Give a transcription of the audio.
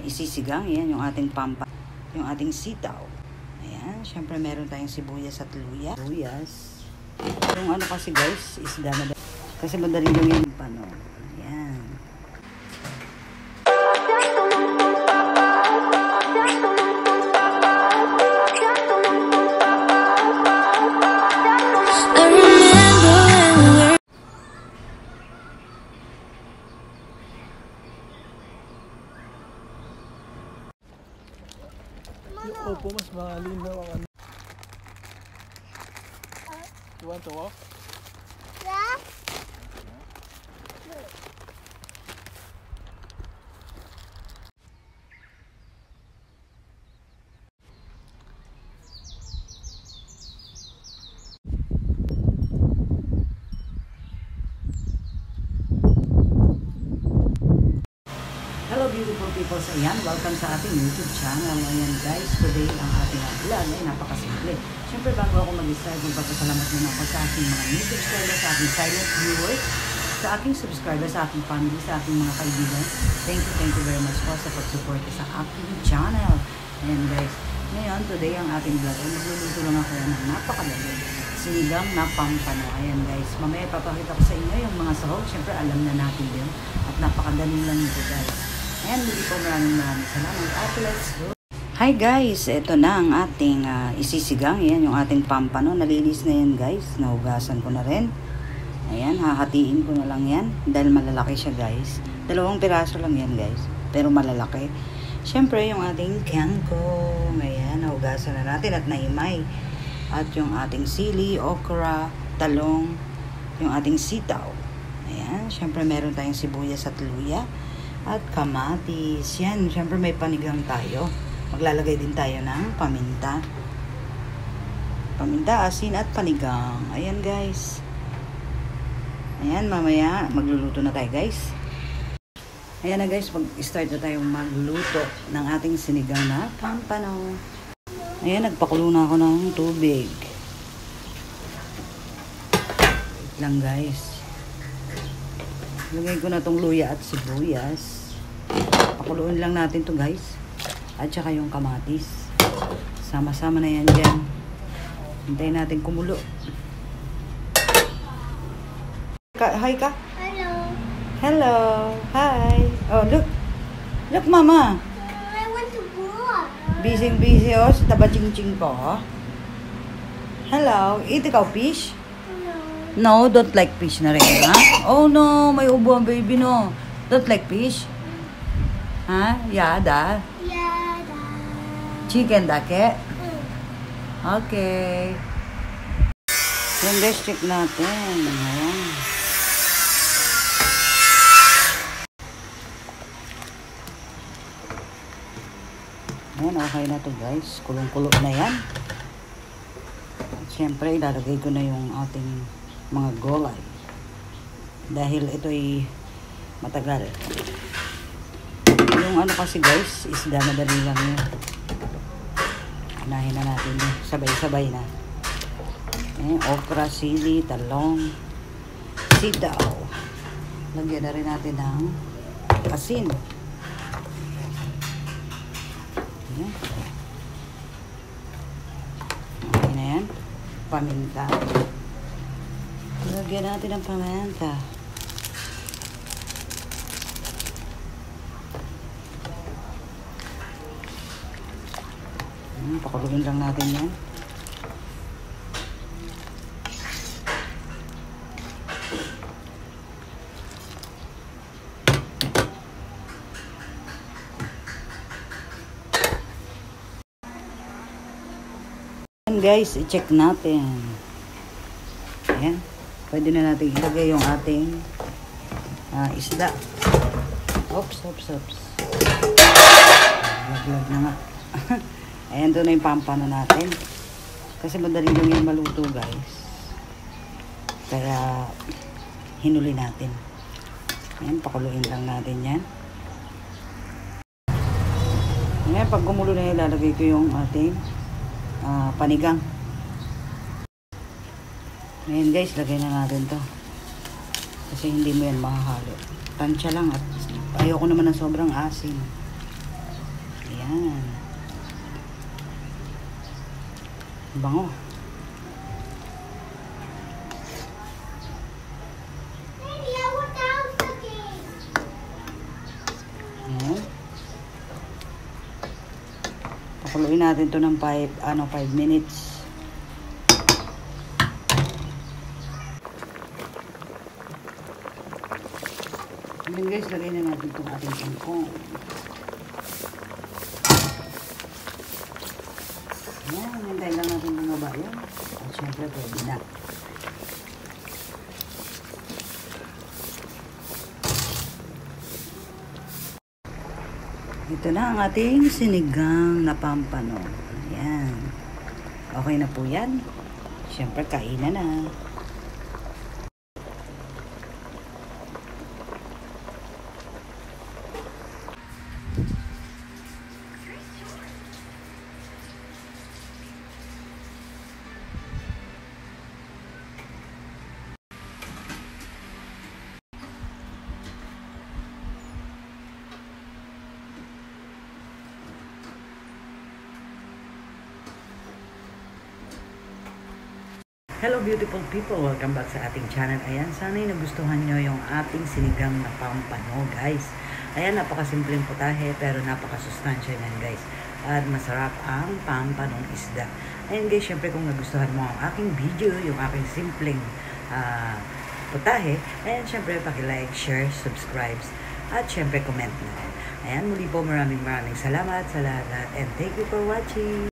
isisigang. Ayan yung ating yung ating sitaw. Ayan, syempre meron tayong sibuyas at luya. Sibuyas. Yung ano kasi guys, isda na kasi madali lang yung pano. Ayan. Opo, mas malinaw ang ano. You want to walk? Yeah. Hello beautiful people, so ayan, welcome sa ating YouTube channel. Ngayon guys, today ang ating vlog ay napakasimple. Siyempre bago ako mag-start, magpapasalamat muna ako sa aking mga new subscribers, sa aking silent viewers, sa aking subscribers, sa aking family, sa aking mga kaibigan. Thank you very much po sa pag-support sa aking channel. Ayan guys, ngayon today ang ating vlog ay magluluto lang ako ng napakadali sinigang na pampano. Ayan guys, mamaya papakita ko sa inyo yung mga sahog. Siyempre alam na natin yun at napakadali lang ito guys. Ayan, hindi po maraming salamat at let's go. Hi guys, ito na ang ating isisigang. Ayan yung ating pampano, nalinis na yan guys, nahugasan ko na rin. Ayan, hahatiin ko na lang yan dahil malalaki siya guys. 2 piraso lang yan guys, pero malalaki. Siyempre yung ating kangkong, ayan, nahugasan na natin at naimay. At yung ating sili, okra, talong, yung ating sitaw. Ayan, siyempre meron tayong sibuyas at luya at kamatis. Yan, siyempre may panigang tayo. Maglalagay din tayo ng paminta. Paminta, asin at panigang. Ayan guys. Ayan, mamaya magluluto na tayo guys. Ayan na guys, mag-start na tayo magluto ng ating sinigang na pampano. Ayan, nagpakulo na ako ng tubig. Wait lang guys. Lagay ko na tong luya at sibuyas. Pakuluin lang natin to guys. At saka yung kamatis. Sama-sama na yan dyan. Hintayin natin kumulo. Hi ka? Hello. Hello. Hi. Oh, look. Look, mama. I want to go. Busy oh. Sa taba-ching-ching ko. Hello. Eat ikaw fish? No, don't like fish na rin, ha? Oh no, may ubo ang baby, no. Don't like fish? Ha? Yada? Yada. Chicken dake? Okay. Then guys, check natin. Ayan. Ayan, okay na to guys. Kulong-kulo na yan. At syempre, ilalagay ko na yung ating mga gulay dahil ito ay matagal. Yung ano kasi guys, isda na dali lang yun. Unahin na natin yun, sabay-sabay na. Ayan, okra, sili, talong, sitaw. Lagyan na rin natin ng asin. Ayan. Okay na yan, paminta. Lagyan natin ang paminta. Pakulugin lang natin yan. Ayan guys, i-check natin. Ayan. Pwede na natin ilagay yung ating isda. Oops. Laglag na nga. Ayan, doon na yung pampano natin. Kasi madali lang yung maluto guys. Kaya hinuli natin. Ayan, pakuluin lang natin yan. Ayan, pag gumulo na yan, ilalagay ko yung ating panigang. Ayan guys, lagay na natin to. Kasi hindi mo yan makahalo. Tansya lang at ayoko naman ng sobrang asin. Ayan. Bango. Daddy, I want the house cooking. Ayan. Pakuluin natin to ng 5 minutes. And then guys, lagay na natin itong ating kangkong. Ayan, hintayin lang natin bumaba yan. At syempre, pwede na. Ito na ang ating sinigang na pampano. Ayan. Okay na po yan. Syempre, kainan na. Hello beautiful people! Welcome back sa ating channel. Ayan, sana'y nagustuhan nyo yung ating sinigang na pampano guys. Ayan, napakasimpleng putahe pero napakasustansya yan guys. At masarap ang pampanong isda. Ayan guys, syempre kung nagustuhan mo ang aking video, yung aking simpleng putahe, ayan syempre paki-like, share, subscribe, at syempre comment na. Ayan, muli po maraming salamat sa lahat and thank you for watching!